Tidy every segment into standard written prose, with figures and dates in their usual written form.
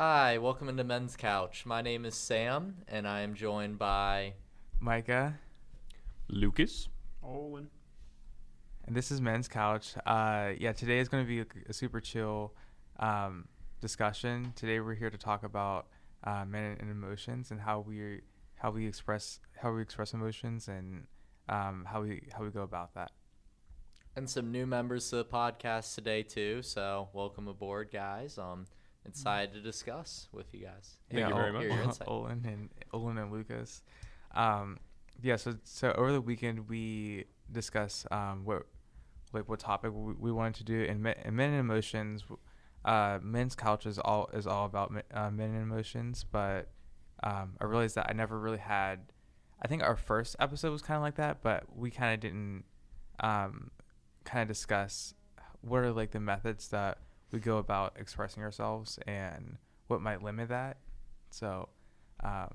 Hi, welcome into Men's Couch. My name is Sam, and I am joined by. Micah, Lucas. Olin. and this is Men's Couch. Today is going to be a super chill discussion. Today we're here to talk about men and emotions and how we express emotions and how we go about that. And some new members to the podcast today too. So welcome aboard, guys. Excited to discuss with you guys. Thank you very much. Hear your insight. Olin and Lucas. So over the weekend we discussed what topic we wanted to do in men and emotions. Men's Couch is all about men and emotions, but I realized that I never really had. I think our first episode was kind of like that, but we kind of didn't kind of discuss what are like the methods that we go about expressing ourselves and what might limit that. So, I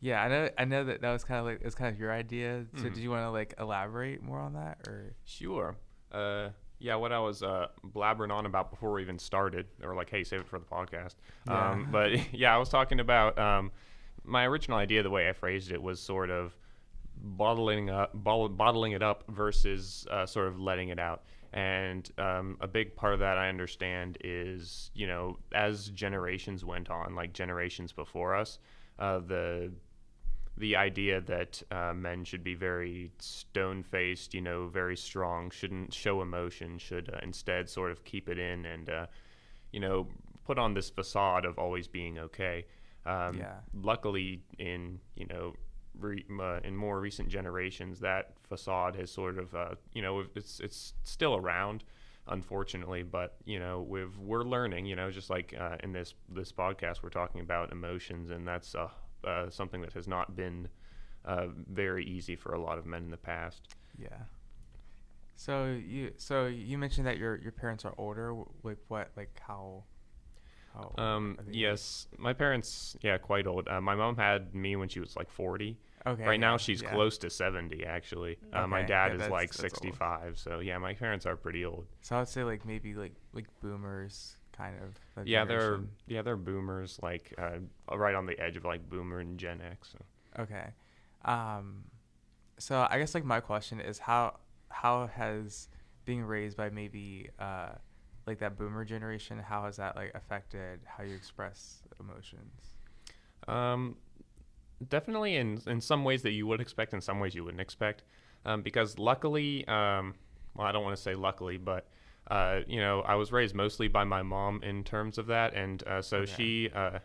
know that was kind of like, it was kind of your idea. So did you want to like elaborate more on that, or? Sure. What I was blabbering on about before we even started, they were like, hey, save it for the podcast. Yeah. I was talking about my original idea. The way I phrased it was sort of bottling it up versus sort of letting it out. And a big part of that I understand is, as generations went on, like generations before us, the idea that men should be very stone-faced, very strong, shouldn't show emotion, should instead sort of keep it in and, put on this facade of always being okay. Luckily, in in more recent generations, that facade has sort of, it's still around, unfortunately, but we're learning, just like in this podcast, we're talking about emotions, and that's something that has not been very easy for a lot of men in the past. Yeah. So you mentioned that your parents are older. Like what? Like how are they? Yes, my parents, quite old. My mom had me when she was like 40. Okay. Right now she's close to 70, actually. My Okay, dad yeah, is that's like old. 65. So yeah, my parents are pretty old. So I would say like maybe like boomers kind of. that Yeah, generation. they're boomers, like right on the edge of like boomer and Gen X. So. Okay. So I guess like my question is how has being raised by maybe like that boomer generation, how has that like affected how you express emotions? Definitely in some ways that you would expect, in some ways you wouldn't expect, because luckily, well, I don't want to say luckily, but I was raised mostly by my mom in terms of that, and so Okay. she, and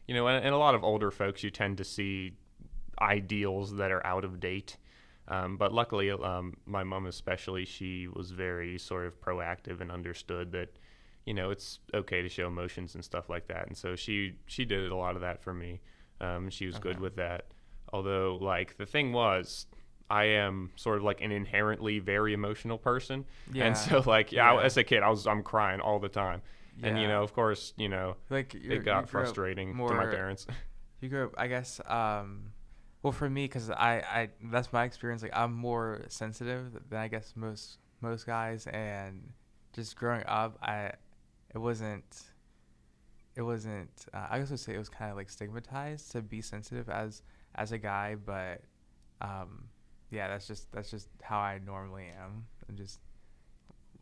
a lot of older folks, you tend to see ideals that are out of date. But luckily, my mom especially, she was very sort of proactive and understood that, it's okay to show emotions and stuff like that. And so she did a lot of that for me. She was good Okay. with that. Although, like, the thing was, I am sort of like an inherently very emotional person. Yeah. And so, like, Yeah. as a kid, I'm crying all the time. And, Yeah. of course, Like it got frustrating to my parents. You grew up, I guess. Well, for me, because I that's my experience. Like I'm more sensitive than I guess most guys, and just growing up, it wasn't. I guess I would say it was kind of like stigmatized to be sensitive as a guy, but that's just how I normally am. I'm just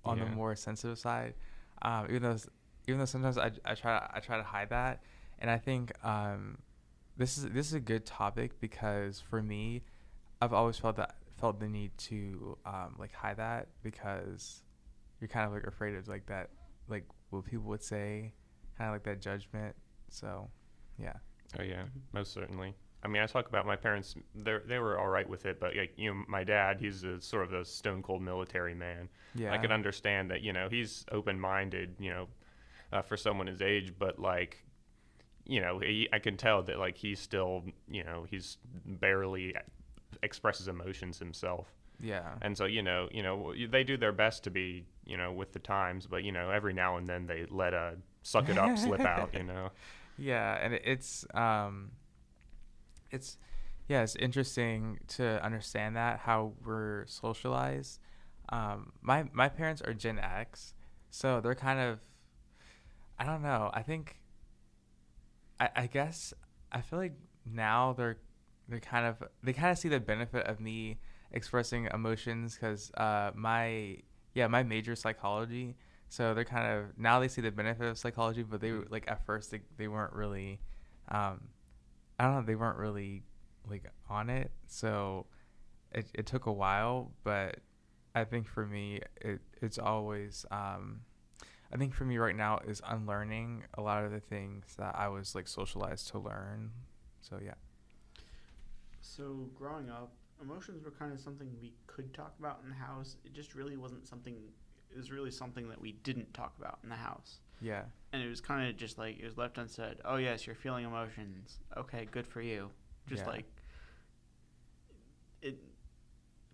on the Yeah. more sensitive side, even though sometimes I try to hide that, and I think this is a good topic because for me, I've always felt the need to like hide that because you're kind of like afraid of like that, like what people would say, kind of like that judgment. So, yeah. Oh yeah, most certainly. I mean, I talk about my parents. They were all right with it, but like my dad, he's a sort of a stone cold military man. Yeah. I can understand that. He's open minded. For someone his age, but like, I can tell that like he's still, he's barely expresses emotions himself. Yeah. And so they do their best to be with the times, but every now and then they let a suck it up slip out. Yeah, and it's interesting to understand that how we're socialized. My parents are Gen X, so they're kind of, I don't know. I think I guess I feel like now they kind of see the benefit of me expressing emotions because my major is psychology, so they're kind of now they see the benefit of psychology, but they like at first they weren't really I don't know, they weren't really like on it, so it took a while, but I think for me it's always I think for me right now is unlearning a lot of the things that I was like socialized to learn. So yeah. So growing up, emotions were kind of something we could talk about in the house. It just really wasn't something. It was really something that we didn't talk about in the house. Yeah. And it was kind of just like it was left unsaid. Oh yes, you're feeling emotions. Okay, good for you. Just Yeah. like it.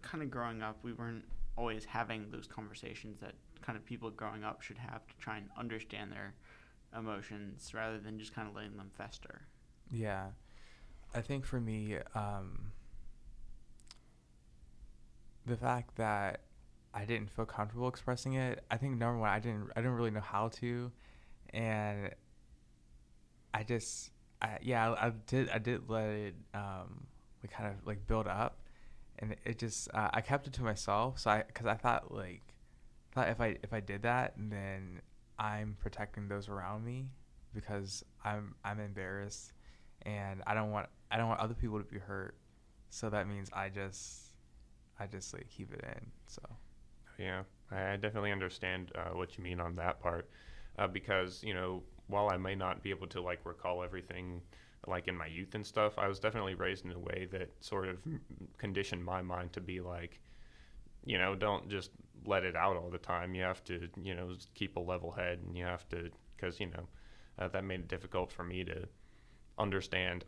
Kind of growing up, we weren't always having those conversations that kind of people growing up should have to try and understand their emotions rather than just kind of letting them fester. Yeah. I think for me, the fact that I didn't feel comfortable expressing it, I think number one, I didn't really know how to, and I just, I did let it, like kind of like build up, and it just, I kept it to myself. So because I thought if I did that, then I'm protecting those around me because I'm embarrassed, and I don't want other people to be hurt. So that means I just like keep it in. So Yeah, I definitely understand what you mean on that part, because while I may not be able to like recall everything like in my youth and stuff, I was definitely raised in a way that sort of conditioned my mind to be like, don't just let it out all the time. You have to, keep a level head, and you have to, because that made it difficult for me to understand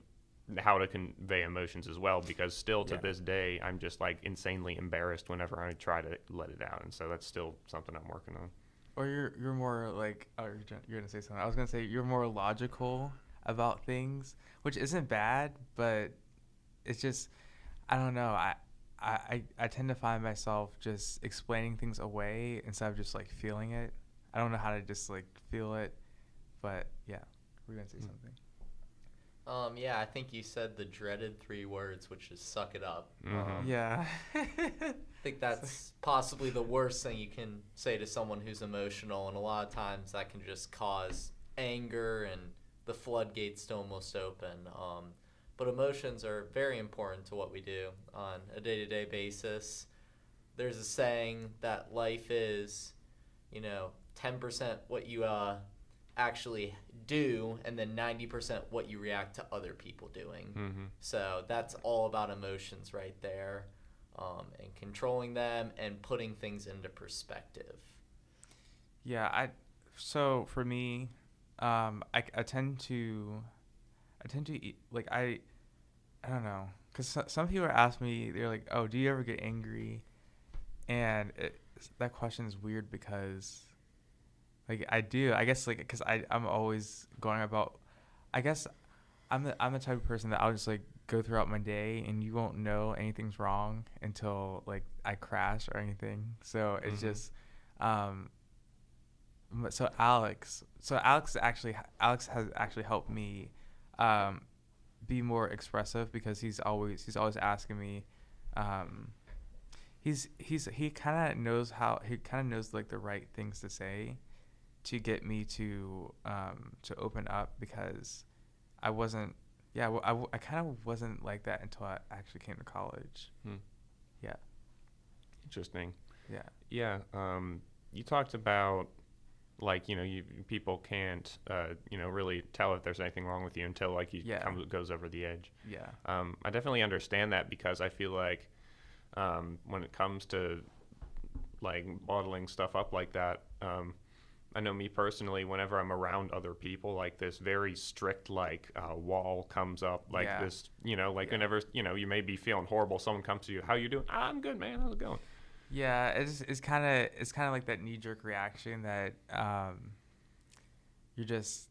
how to convey emotions as well, because still to this day I'm just like insanely embarrassed whenever I try to let it out, and so that's still something I'm working on. or you're more like, oh, you're gonna say something. I was gonna say you're more logical about things, which isn't bad, but it's just, I don't know. I tend to find myself just explaining things away instead of just like feeling it. I don't know how to just like feel it, but yeah, we're gonna say something. Yeah, I think you said the dreaded 3 words, which is suck it up. Yeah. I think that's possibly the worst thing you can say to someone who's emotional, and a lot of times that can just cause anger and the floodgates to almost open. But emotions are very important to what we do on a day-to-day basis. There's a saying that life is, 10% what you actually do, and then 90% what you react to other people doing. Mm-hmm. So that's all about emotions right there, and controlling them and putting things into perspective. Yeah, so for me, I tend to eat, like I don't know, because some people ask me, they're like, oh, do you ever get angry? And that question is weird because like I do, I guess, like because I'm always going about, I guess I'm the type of person that I'll just like go throughout my day and you won't know anything's wrong until like I crash or anything. So it's just so Alex has actually helped me be more expressive, because he's always asking me, he kind of knows like the right things to say to get me to open up, because I wasn't, I kind of wasn't like that until I actually came to college. Yeah. Interesting. Yeah. Yeah. You talked about like people can't really tell if there's anything wrong with you until like goes over the edge. Yeah. I definitely understand that, because I feel like when it comes to like bottling stuff up like that, I know me personally, whenever I'm around other people, like this very strict like wall comes up, like this, whenever you may be feeling horrible, someone comes to you, how you doing? I'm good, man. How's it going? Yeah, it's kind of like that knee-jerk reaction that you just,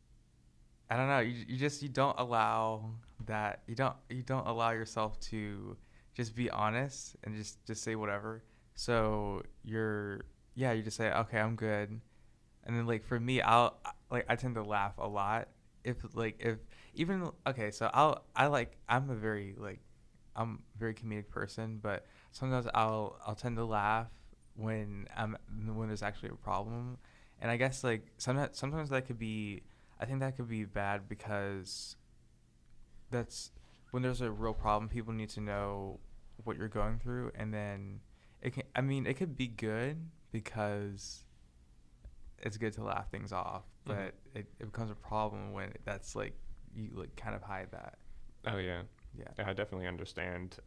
I don't know, you don't allow that, you don't allow yourself to just be honest and just say whatever. So you just say, okay, I'm good. And then like for me, I tend to laugh a lot if even okay. So I'm a very like I'm a very comedic person, but sometimes I'll tend to laugh when there's actually a problem, and I guess like sometimes that could be I think that could be bad because that's when there's a real problem, people need to know what you're going through, and then it could be good because it's good to laugh things off, but it becomes a problem when that's like you like kind of hide that. Oh yeah. Yeah. I definitely understand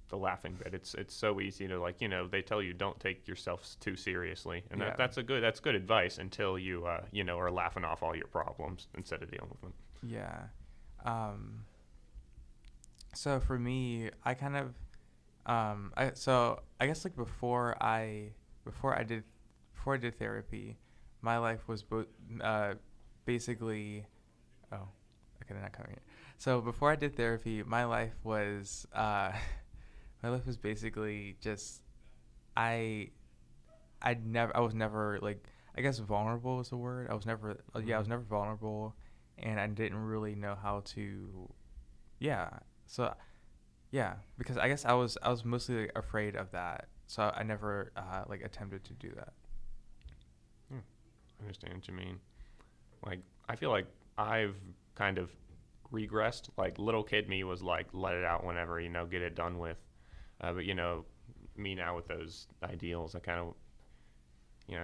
the laughing bit. It's so easy to like, they tell you don't take yourself too seriously, and Yeah. that's good advice until you are laughing off all your problems instead of dealing with them. Yeah. So for me, I kind of I guess like before I did therapy, my life was basically oh, okay, they're not coming here. So before I did therapy, my life was my life was basically just I I was never like I guess vulnerable is the word. I was never I was never vulnerable, and I didn't really know how to yeah. So yeah, because I guess I was mostly like, afraid of that. So I never like attempted to do that. I understand what you mean. Like, I feel like I've kind of regressed. Like, little kid me was like, let it out whenever, get it done with. But, me now with those ideals, I kind of,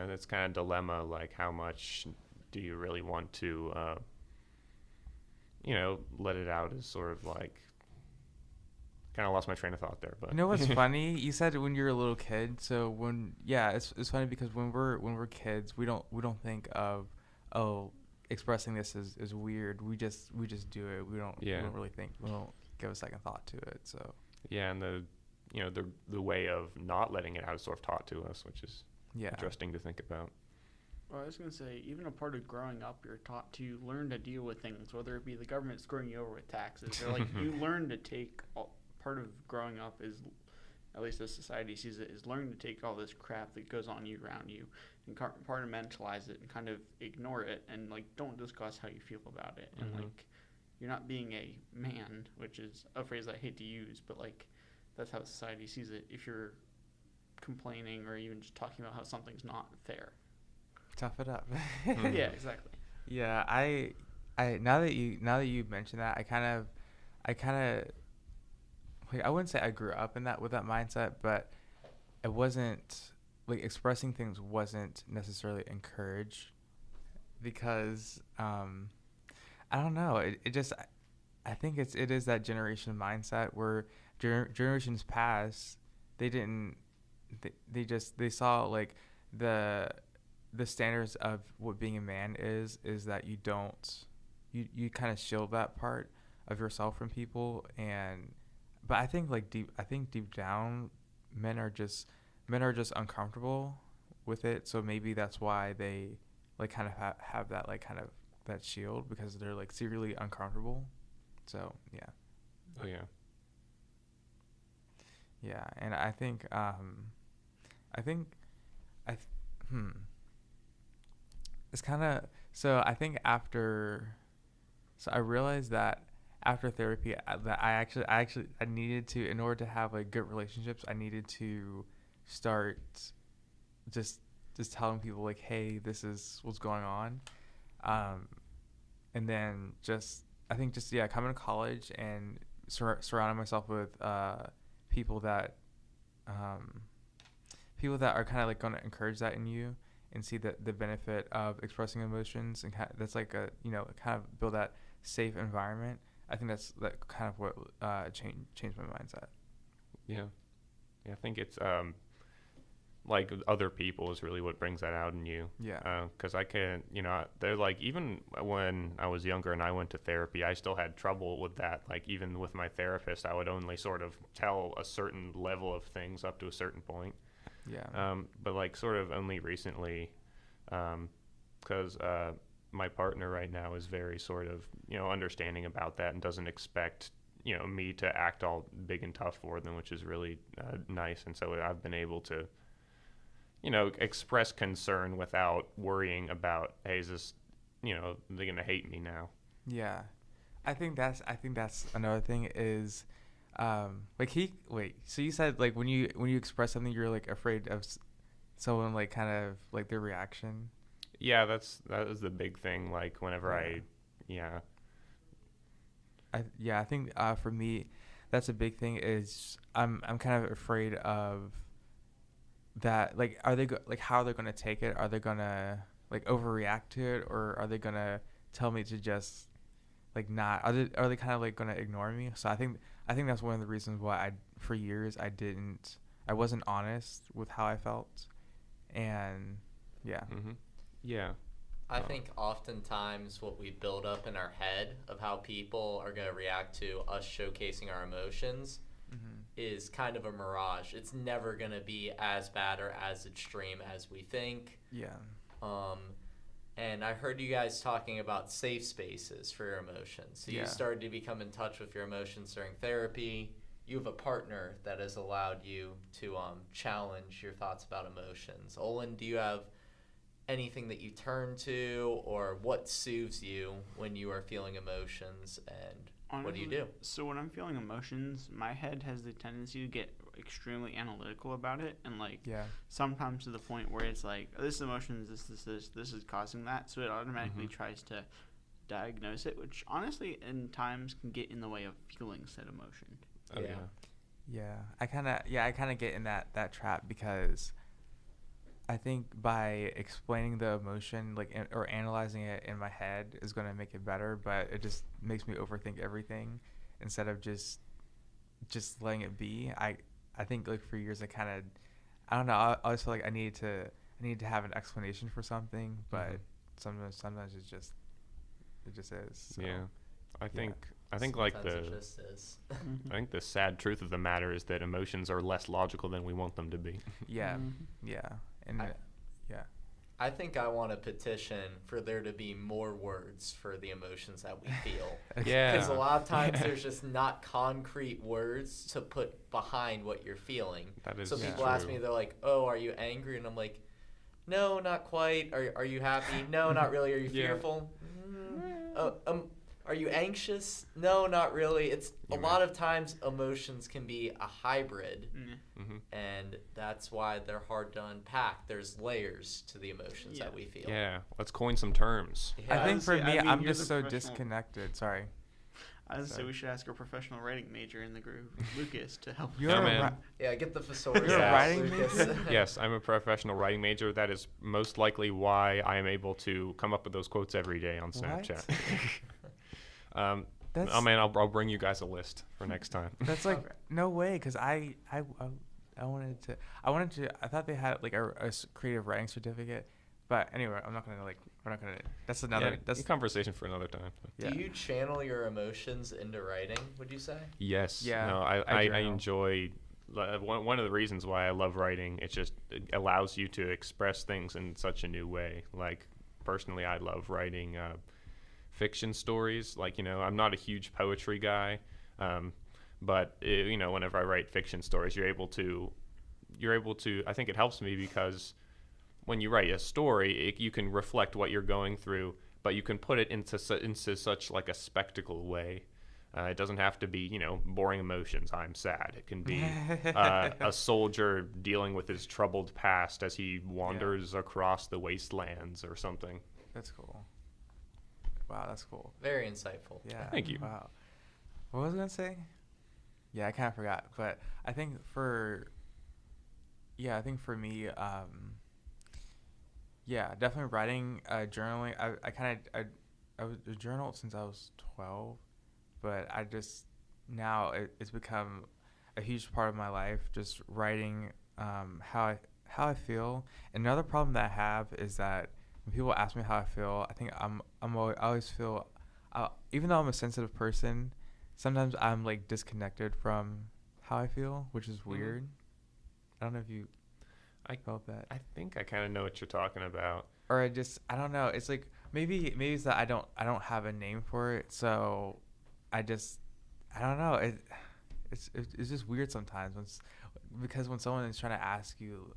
that's kind of dilemma. Like, how much do you really want to, let it out is sort of like, kind of lost my train of thought there. But You know what's funny? You said when you're a little kid. So it's funny because when we're kids, we don't think of expressing this is weird. We just do it. We don't really think. We don't give a second thought to it. So yeah, and the way of not letting it out is sort of taught to us, which is interesting to think about. Well, I was going to say, even a part of growing up, you're taught to learn to deal with things, whether it be the government screwing you over with taxes, or like you learn to take part of growing up is, at least as society sees it, is learning to take all this crap that goes on around you and compartmentalize it and kind of ignore it and like don't discuss how you feel about it. And like you're not being a man, which is a phrase I hate to use, but like that's how society sees it. If you're complaining or even just talking about how something's not fair. tough it up. Yeah, exactly. Yeah, I now that you mention that, I kind of like I wouldn't say I grew up with that mindset, but it wasn't like expressing things wasn't necessarily encouraged because I don't know, it just I think it is that generation mindset where generations past they saw like the standards of what being a man is that you don't you kind of shield that part of yourself from people. And but I think deep down men are just uncomfortable with it, so maybe that's why they like kind of have that like kind of that shield, because they're like secretly uncomfortable. So yeah. Oh yeah. Yeah, and I think it's kind of so I think I realized that after therapy that I needed to, in order to have like good relationships, I needed to start just telling people like, hey, this is what's going on, and then coming to college and surrounding myself with people that are kind of like going to encourage that in you and see the benefit of expressing emotions, and that's like kind of build that safe environment. I think that's kind of what changed my mindset. Yeah, I think it's like other people is really what brings that out in you. Yeah. Because I can, they're like, even when I was younger and I went to therapy, I still had trouble with that. Like even with my therapist, I would only sort of tell a certain level of things up to a certain point. Yeah. But like sort of only recently, because my partner right now is very sort of, understanding about that and doesn't expect, me to act all big and tough for them, which is really nice. And so I've been able to, express concern without worrying about, hey, is this, they're going to hate me now. Yeah. I think that's another thing is, so you said like when you express something you're like afraid of someone like kind of like their reaction. Yeah, that is the big thing. Like whenever Yeah. I think for me, that's a big thing. Is I'm kind of afraid of that. Like, like how are they gonna take it? Are they gonna like overreact to it, or are they gonna tell me to just like not? Are they kind of like gonna ignore me? So I think that's one of the reasons why for years I wasn't honest with how I felt, and yeah. Mm-hmm. Yeah. I think oftentimes what we build up in our head of how people are going to react to us showcasing our emotions is kind of a mirage. It's never going to be as bad or as extreme as we think. Yeah. And I heard you guys talking about safe spaces for your emotions. So you started to become in touch with your emotions during therapy. You have a partner that has allowed you to challenge your thoughts about emotions. Olin, do you have anything that you turn to, or what soothes you when you are feeling emotions, and Honestly, what do you do? So when I'm feeling emotions, my head has the tendency to get extremely analytical about it, and like sometimes to the point where it's like, oh, this emotion is this is causing that, so it automatically tries to diagnose it, which honestly in times can get in the way of feeling said emotion. Oh, Yeah. I kind of get in that trap, because I think by explaining the emotion, like, or analyzing it in my head is going to make it better, but it just makes me overthink everything instead of just letting it be. I think like for years I don't know, I always feel like I need to have an explanation for something, but sometimes it just is. So. Yeah. I think like Sometimes it just is. I think the sad truth of the matter is that emotions are less logical than we want them to be. Yeah. And I think I want to petition for there to be more words for the emotions that we feel. Yeah. Because a lot of times there's just not concrete words to put behind what you're feeling. That is so people ask me, they're like, "Oh, are you angry?" And I'm like, "No, not quite. Are you happy? No, not really. Are you fearful? Are you anxious? No, not really." It's a lot of times emotions can be a hybrid, and that's why they're hard to unpack. There's layers to the emotions that we feel. Yeah, let's coin some terms. I think for me, I'm you're just the so professional- disconnected. Sorry. I was say we should ask our professional writing major in the group, Lucas, to help. You're Oh, a man. Yeah, get the thesaurus. You're a out, writing Lucas. major? Yes, I'm a professional writing major. That is most likely why I am able to come up with those quotes every day on Snapchat. That's, oh man, I'll bring you guys a list for next time. That's like no way, because I wanted to I thought they had like a creative writing certificate, but anyway, we're not gonna that's another That's a conversation for another time. Yeah. Do you channel your emotions into writing, would you say? Yes. Yeah, No, I I journal. enjoy one of the reasons why I love writing. It allows you to express things in such a new way. Like personally, I love writing fiction stories. Like, I'm not a huge poetry guy, but whenever I write fiction stories, you're able to. I think it helps me because when you write a story, you can reflect what you're going through, but you can put it into such like a spectacle way. It doesn't have to be, boring emotions. I'm sad. It can be a soldier dealing with his troubled past as he wanders across the wastelands or something. That's cool. Wow, that's cool. Very insightful. Yeah. Thank you. Wow. What was I gonna say? Yeah, I kind of forgot. But I think for me, definitely writing, journaling. I was journaled since I was 12, but I just now it's become a huge part of my life. Just writing how I feel. Another problem that I have is that when people ask me how I feel, I think I always feel, even though I'm a sensitive person, sometimes I'm like disconnected from how I feel, which is weird. I don't know if you felt that. I think I kind of know what you're talking about. Or I don't know. It's like maybe it's that I don't have a name for it, so I don't know. It's just weird sometimes because when someone is trying to ask you,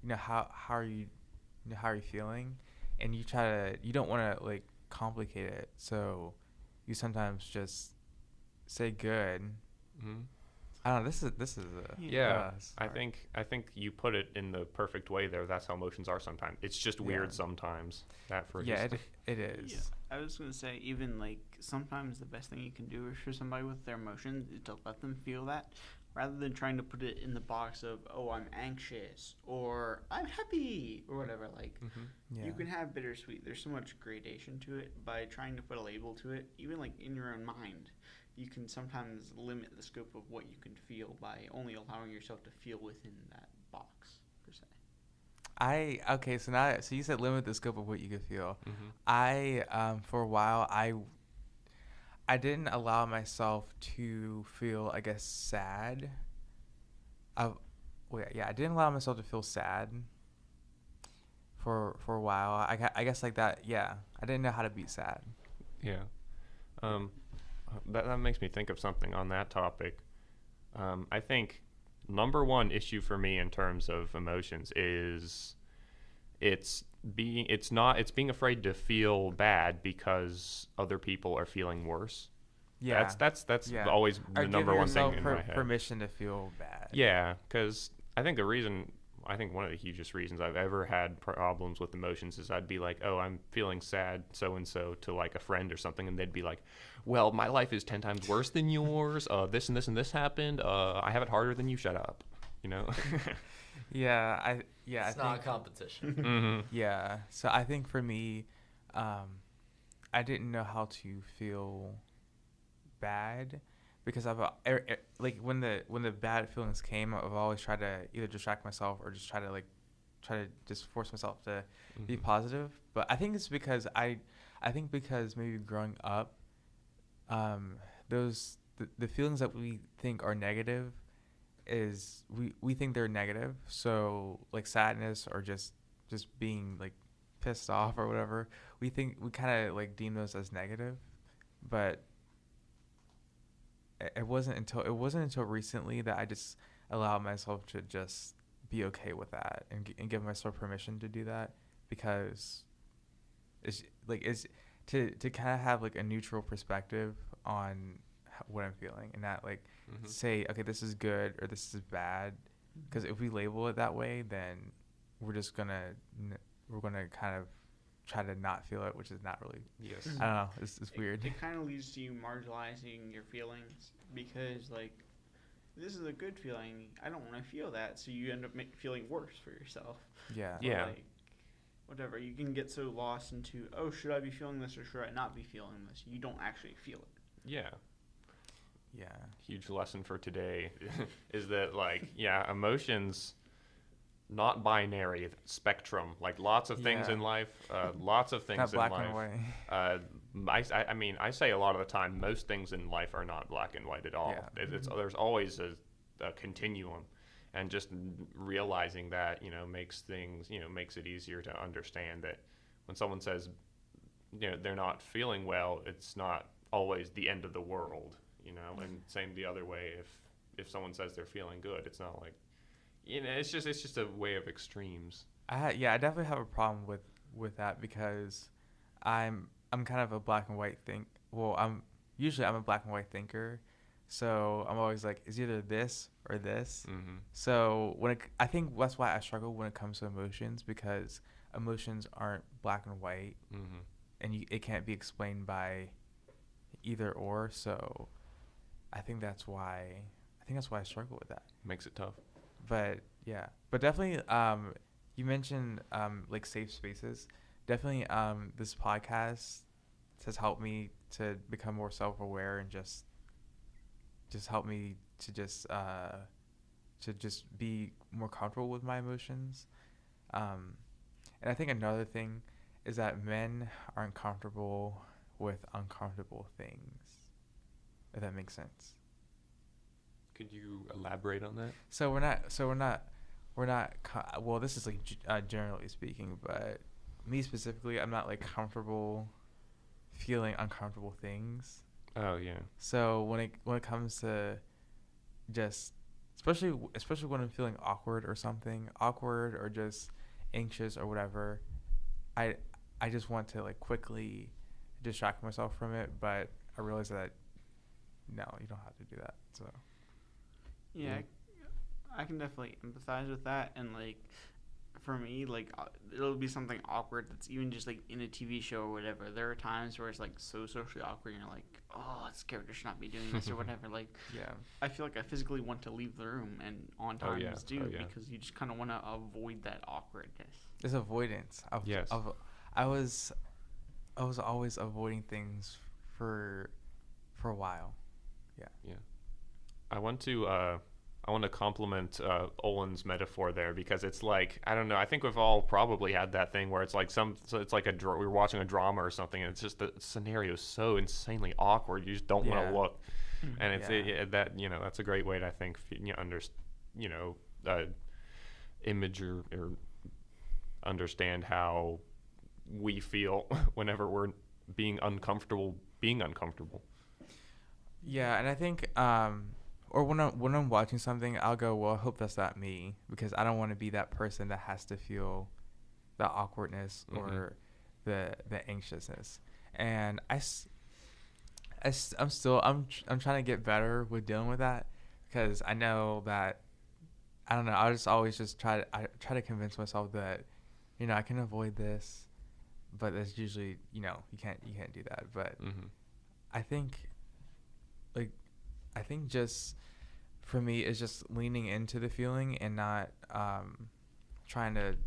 how are you, how are you feeling, and you don't want to like complicate it, so you sometimes just say good. Mm-hmm. I don't know. This is a Yeah, I hard. think you put it in the perfect way there. That's how emotions are sometimes. It's just weird Yeah. sometimes. That phrase. Yeah, it is. Yeah, I was gonna say even like sometimes the best thing you can do is for somebody with their emotions is to let them feel that, rather than trying to put it in the box of I'm anxious or I'm happy or whatever. Like Mm-hmm. Yeah. you can have bittersweet. There's so much gradation to it. By trying to put a label to it, even like in your own mind, you can sometimes limit the scope of what you can feel by only allowing yourself to feel within that box per se. Okay, so you said limit the scope of what you could feel. Mm-hmm. I for a while I didn't allow myself to feel, I guess, sad. I didn't allow myself to feel sad for a while. I guess like that. Yeah, I didn't know how to be sad. Yeah. That makes me think of something on that topic. I think number one issue for me in terms of emotions is it's being afraid to feel bad because other people are feeling worse. Yeah, That's yeah. always Or the number give one thing yourself in my head. permission to feel bad. Yeah, because I think one of the hugest reasons I've ever had problems with emotions is I'd be like, oh, I'm feeling sad, so and so, to like a friend or something, and they'd be like, well, my life is 10 times worse than yours. This and this and this happened. I have it harder than you. Shut up. You know. It's not a competition. Mm-hmm. Yeah. So I think for me, I didn't know how to feel bad because like when the bad feelings came, I've always tried to either distract myself or just try to just force myself to be Mm-hmm. positive. But I think it's because I think because maybe growing up, the feelings that we think are negative is we think they're negative. So like sadness or just being like pissed off or whatever, we kind of like deem those as negative. But it wasn't until recently that I just allowed myself to just be okay with that and give myself permission to do that, because it's to kind of have like a neutral perspective on what I'm feeling and not like Mm-hmm. say, okay, this is good or this is bad, because if we label it that way, then we're just gonna kind of try to not feel it, which is not really, Yes. I don't know, it's weird. It kind of leads to you marginalizing your feelings because, like, this is a good feeling. I don't want to feel that, so you end up feeling worse for yourself. Yeah. Or, Yeah. like, whatever. You can get so lost into, should I be feeling this or should I not be feeling this? You don't actually feel it. Yeah. Yeah. Huge lesson for today is that, like, emotions, not binary, spectrum. Like, lots of things Yeah. in life, lots of things Not black in life. and white. I mean, I say a lot of the time, most things in life are not black and white at all. Yeah. There's always a continuum, and just realizing that, makes things, makes it easier to understand that when someone says, they're not feeling well, it's not always the end of the world, and same the other way. If someone says they're feeling good, it's not like, it's just a way of extremes. I definitely have a problem with that, because I'm kind of a black and white I'm a black and white thinker, so I'm always like, it's either this or this. Mm-hmm. So I think that's why I struggle when it comes to emotions, because emotions aren't black and white, Mm-hmm. and it can't be explained by either or. So I think that's why I struggle with that. Makes it tough. But yeah, but definitely, you mentioned like safe spaces. Definitely, this podcast has helped me to become more self-aware and just help me to just be more comfortable with my emotions. And I think another thing is that men aren't comfortable with uncomfortable things, if that makes sense. Could you elaborate on that? So we're not well, this is like generally speaking, but me specifically, I'm not like comfortable feeling uncomfortable things. Oh yeah. So when it comes to just especially when I'm feeling awkward or just anxious or whatever, I just want to like quickly distract myself from it, but realized that no, you don't have to do that. So Yeah, I can definitely empathize with that, and like for me, like it'll be something awkward that's even just like in a TV show or whatever. There are times where it's like so socially awkward, and you're like, oh, this character should not be doing this or whatever. Like, yeah, I feel like I physically want to leave the room, and on Oh, times yeah. do Oh, yeah. because you just kind of want to avoid that awkwardness. there's avoidance. Yes. I was always avoiding things for a while. I want to compliment Olin's metaphor there, because it's like, I don't know, I think we've all probably had that thing where it's like it's like we're watching a drama or something, and it's just the scenario is so insanely awkward you just don't want Yeah. to look, and it's Yeah. that, you know, that's a great way to, I think, image or understand how we feel whenever we're being uncomfortable. Yeah, and I think or when I'm watching something, I'll go, well, I hope that's not me, because I don't want to be that person that has to feel the awkwardness or the anxiousness. And I'm trying to get better with dealing with that, because I know that, I don't know, I just always just try to convince myself that, you know, I can avoid this, but that's usually, you know, you can't do that. But I think just for me, it's just leaning into the feeling and not trying to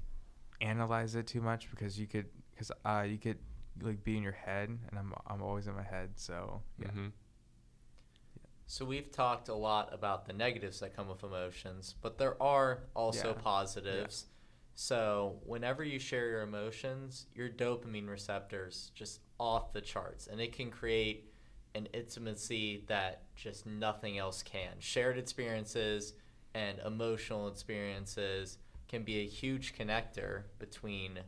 analyze it too much, because you could like be in your head, and I'm always in my head. So yeah. So we've talked a lot about the negatives that come with emotions, but there are also Yeah. positives. So whenever you share your emotions, your dopamine receptors just off the charts, and it can create an intimacy that just nothing else can. Shared experiences and emotional experiences can be a huge connector between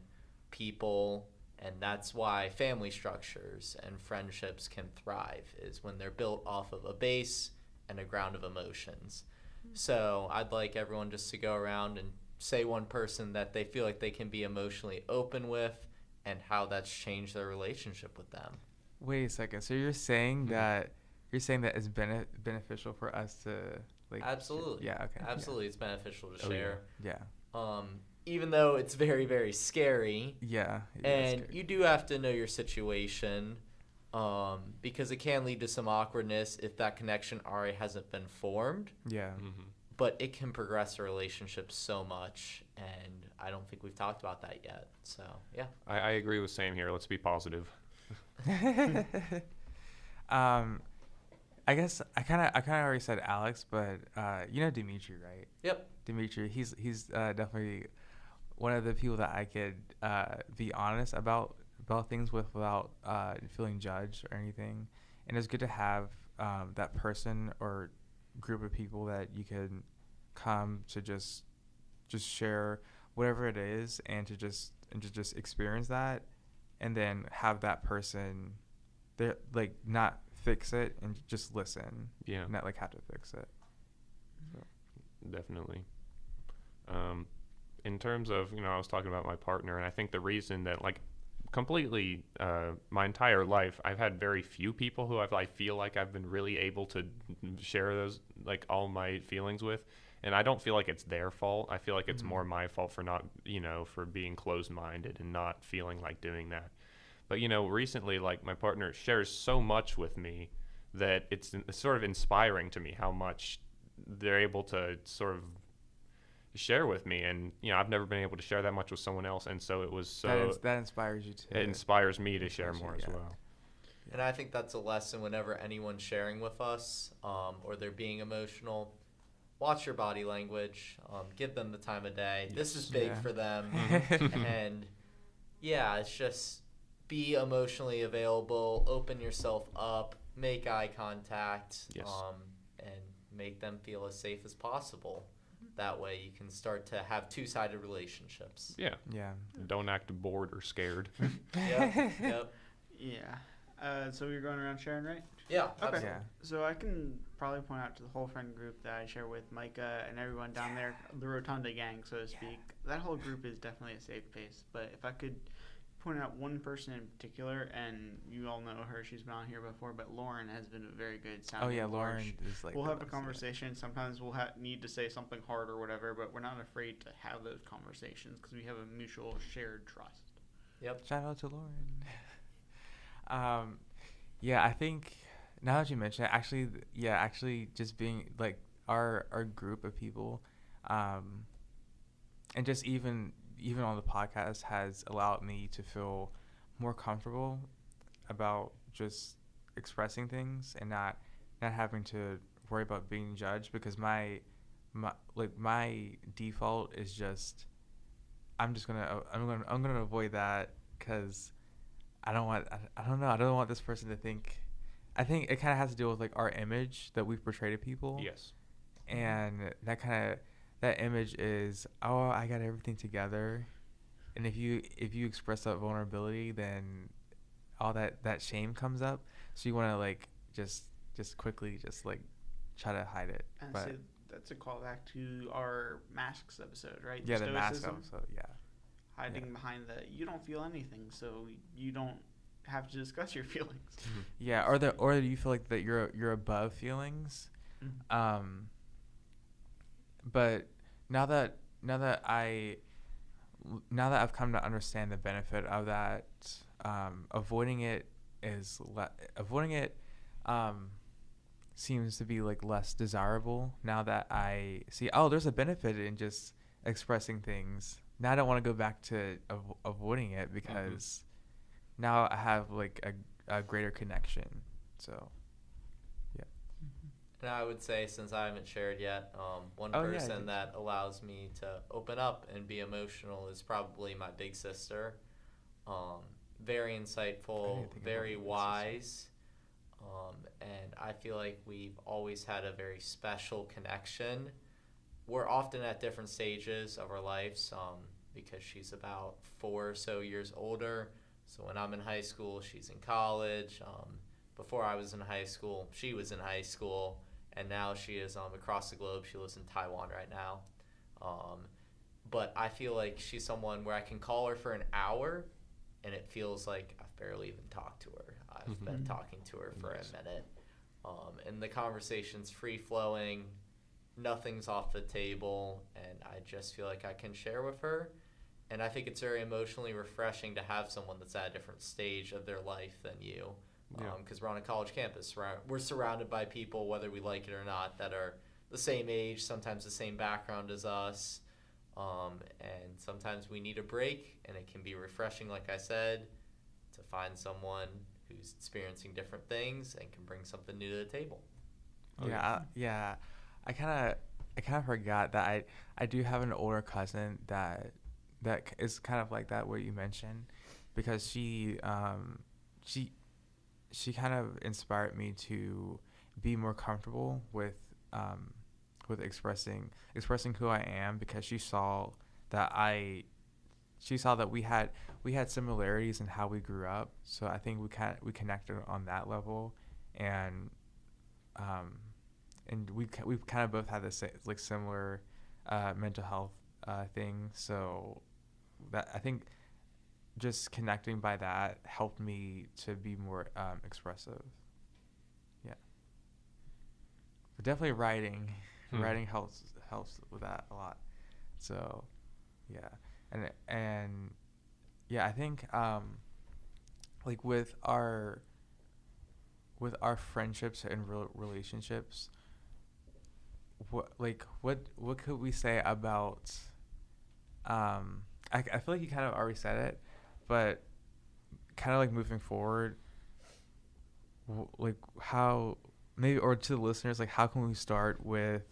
people, and that's why family structures and friendships can thrive, is when they're built off of a base and a ground of emotions. So I'd like everyone just to go around and say one person that they feel like they can be emotionally open with, and how that's changed their relationship with them. Wait a second. So you're saying that it's beneficial for us to like. Absolutely. Yeah. Okay. Absolutely, it's beneficial to Oh, yeah. share. Yeah. Even though it's very, very scary, Yeah. and you do have to know your situation, because it can lead to some awkwardness if that connection already hasn't been formed. Yeah. But it can progress a relationship so much, and I don't think we've talked about that yet. So yeah. I agree with Sam here. Let's be positive. I guess I kind of already said Alex, but you know Dimitri, right? Yep. Dimitri, he's definitely one of the people that I could be honest about things with without feeling judged or anything. And it's good to have that person or group of people that you can come to just share whatever it is, and to just experience that, and then have that person there, like, not fix it and just listen. Yeah. Not like have to fix it. So. Definitely. In terms of, you know, I was talking about my partner, and I think the reason that, like, completely my entire life, I've had very few people who I feel like I've been really able to share those, like, all my feelings with. And I don't feel like it's their fault. I feel like it's more my fault for not, you know, for being closed-minded and not feeling like doing that. But, you know, recently, like, my partner shares so much with me that it's sort of inspiring to me how much they're able to sort of share with me. And, you know, I've never been able to share that much with someone else. And so it was so... That inspires you to... It inspires me to share more as yeah. well. And I think that's a lesson whenever anyone's sharing with us, or they're being emotional. Watch your body language. Give them the time of day. This is big for them. And yeah, it's just be emotionally available, open yourself up, make eye contact, Yes. and make them feel as safe as possible. That way you can start to have two-sided relationships. Yeah. Yeah. Don't act bored or scared. Yep. Yeah. So you're going around sharing, right? Yeah, Okay. absolutely. Yeah. So I can probably point out to the whole friend group that I share with Micah and everyone down there, the Rotunda gang, so to speak. That whole group is definitely a safe place. But if I could point out one person in particular, and you all know her. She's been on here before, but Lauren has been a very good sounding Oh yeah, board. Lauren is like. We'll the have a best, yeah. conversation. Sometimes we'll need to say something hard or whatever, but we're not afraid to have those conversations because we have a mutual shared trust. Yep. Shout out to Lauren. Yeah, I think now that you mention it, actually, just being like our group of people, and just even on the podcast has allowed me to feel more comfortable about just expressing things and not having to worry about being judged, because my default is just I'm gonna avoid that because I don't want this person to think. I think it kind of has to do with like our image that we've portrayed to people. Yes. And that image is, oh, I got everything together. And if you express that vulnerability, then all that shame comes up. So you want to like just quickly just like try to hide it. And But so that's a callback to our masks episode, right? yeah, the mask Stoicism. episode, yeah. Hiding behind you don't feel anything, so you don't have to discuss your feelings. Yeah, or you feel like that you're above feelings. But now that I've come to understand the benefit of that, avoiding it seems to be like less desirable. Now that I see, oh, there's a benefit in just expressing things. Now I don't want to go back to avoiding it because now I have like a greater connection. So, yeah. And I would say, since I haven't shared yet, one Oh, yeah, person that allows me to open up and be emotional is probably my big sister. Very I insightful, didn't think very about my wise. And I feel like we've always had a very special connection. We're often at different stages of our lives, because she's about 4 or so years older. So when I'm in high school, she's in college. Before I was in high school, she was in high school, and now she is across the globe. She lives in Taiwan right now. But I feel like she's someone where I can call her for an hour, and it feels like I've barely even talked to her. I've been talking to her for a minute. And the conversation's free-flowing. Nothing's off the table, and I just feel like I can share with her. And I think it's very emotionally refreshing to have someone that's at a different stage of their life than you. Because we're on a college campus. We're surrounded by people, whether we like it or not, that are the same age, sometimes the same background as us. And sometimes we need a break, and it can be refreshing, like I said, to find someone who's experiencing different things and can bring something new to the table. I kind of forgot that I do have an older cousin that is kind of like that, what you mentioned, because she kind of inspired me to be more comfortable with expressing who I am, because she saw that we had similarities in how we grew up. So I think we connected on that level, and we've kind of both had this like similar mental health thing. So that, I think, just connecting by that helped me to be more expressive. Yeah. But definitely writing helps with that a lot. So, yeah. And yeah, I think like with our friendships and relationships, what could we say about I feel like you kind of already said it, but kind of like moving forward, like how maybe, or to the listeners, like how can we start with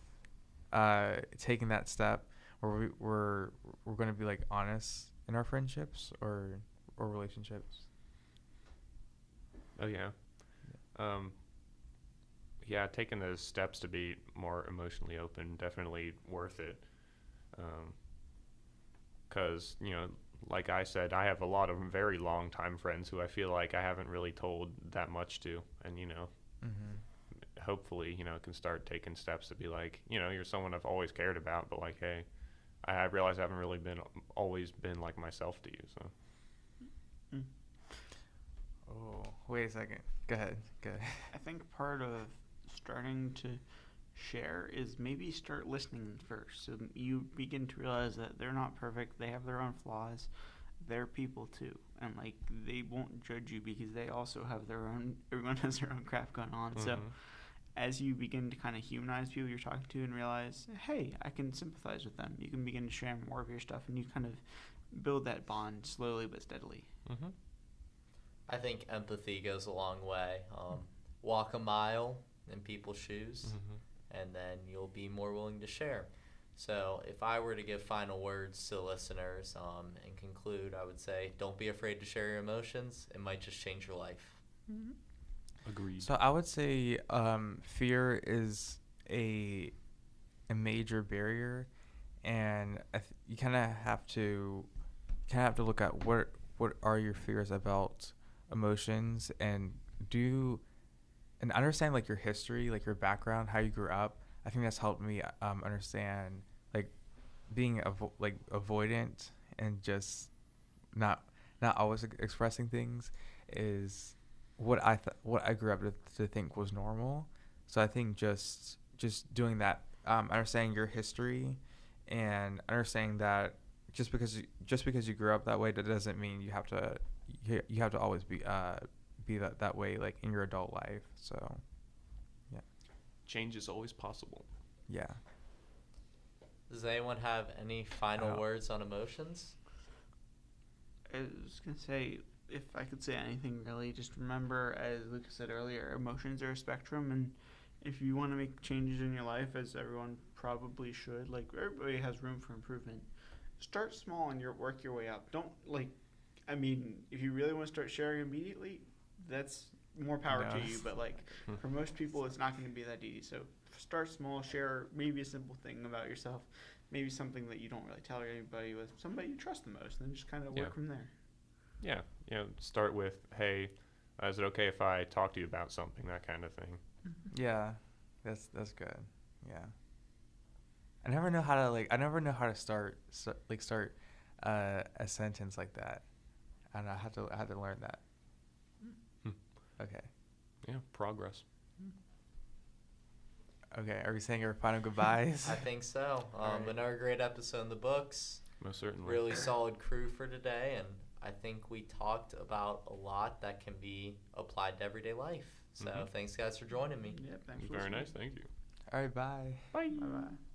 taking that step where we're going to be like honest in our friendships or relationships? Oh yeah. Yeah, taking those steps to be more emotionally open, definitely worth it. Because, like I said, I have a lot of very long time friends who I feel like I haven't really told that much to. And, hopefully, can start taking steps to be like, you're someone I've always cared about, but like, hey, I realize I haven't really always been like myself to you. So. Oh, wait a second. Go ahead. Go ahead. I think part of starting to share is maybe start listening first. So you begin to realize that they're not perfect. They have their own flaws. They're people too. And like they won't judge you because they also have their own, everyone has their own crap going on. So as you begin to kind of humanize people you're talking to and realize, hey, I can sympathize with them, you can begin to share more of your stuff and you kind of build that bond slowly but steadily. I think empathy goes a long way. Walk a mile in people's shoes, and then you'll be more willing to share. So if I were to give final words to listeners and conclude, I would say don't be afraid to share your emotions. It might just change your life. Agreed. So I would say fear is a major barrier, and you kind of have to look at what are your fears about emotions, and understand like your history, like your background, how you grew up. I think that's helped me understand like being avoidant and just not always expressing things is what I grew up to think was normal. So I think just doing that, understanding your history and understanding that just because you grew up that way, that doesn't mean you have to always be that way like in your adult life. So yeah, Change is always possible. yeah. Does anyone have any final words on emotions? I was going to say, if I could say anything really, just remember, as Lucas said earlier, emotions are a spectrum, and if you want to make changes in your life, as everyone probably should, like everybody has room for improvement, start small and work your way up. Don't if you really want to start sharing immediately, that's more power to you, but like for most people it's not going to be that easy. So start small, share maybe a simple thing about yourself, maybe something that you don't really tell anybody with somebody you trust the most, and then just kind of work from there. Yeah, start with, hey, is it okay if I talk to you about something, that kind of thing. Yeah, that's good. Yeah, I never know how to start a sentence like that. I don't know, I had to learn that. Okay. Yeah, progress. Okay, are we saying our final goodbyes? I think so. Right. Another great episode in the books. Most certainly. Really solid crew for today, and I think we talked about a lot that can be applied to everyday life. So thanks guys for joining me. Yep, thanks for Very listening. nice, thank you. All right, bye. Bye. Bye-bye.